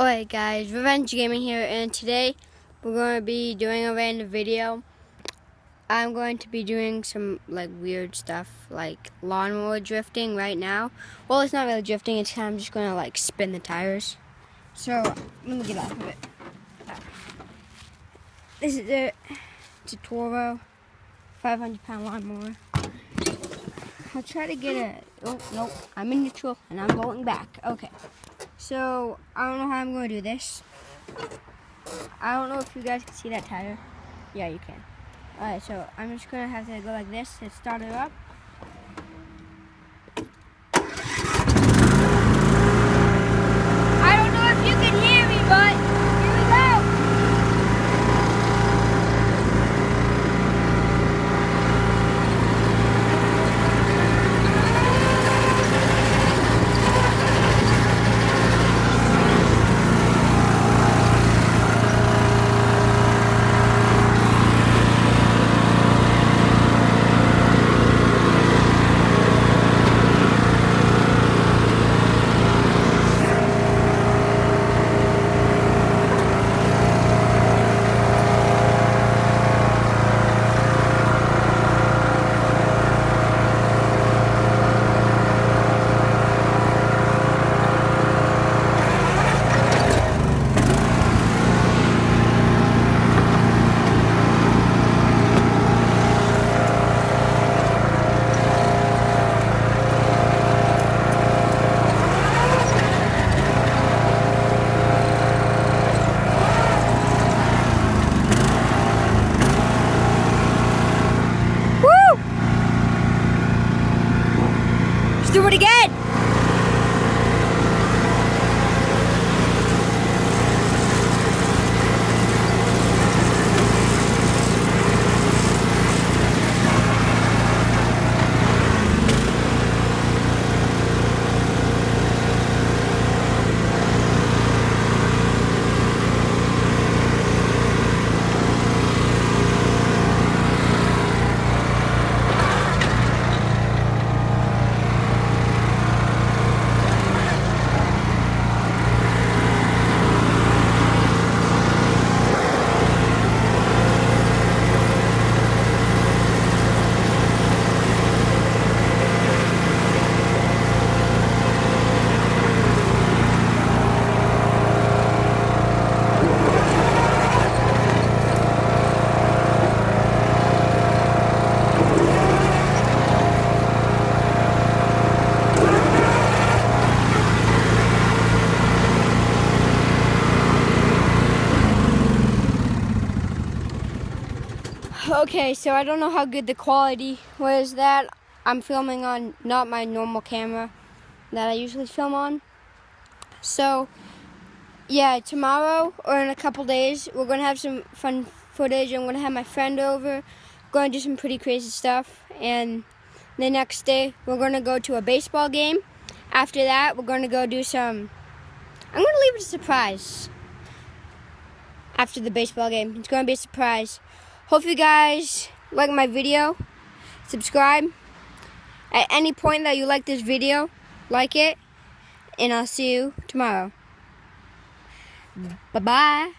Alright guys, Revenge Gaming here, and today we're going to be doing a random video. I'm going to be doing some weird stuff like lawnmower drifting right now. Well, it's not really drifting, it's kind of just going to spin the tires. So, let me get off of it. This is it. It's a Toro 500-pound lawnmower. I'll try to get it. Oh, nope, I'm in neutral and I'm going back. Okay. So, I don't know how I'm going to do this. I don't know if you guys can see that tire. Yeah, you can. Alright, so I'm just going to have to go like this to start it up. I don't know if you can hear me, but here we go. Let's do it again. Okay, so I don't know how good the quality was that. I'm filming on not my normal camera that I usually film on. So, yeah, tomorrow or in a couple days, we're going to have some fun footage. I'm going to have my friend over. We're going to do some pretty crazy stuff. And the next day, we're going to go to a baseball game. After that, we're going to go do some... I'm going to leave it a surprise after the baseball game. It's going to be a surprise. Hope you guys like my video. Subscribe. At any point that you like this video, like it. And I'll see you tomorrow. Bye-bye.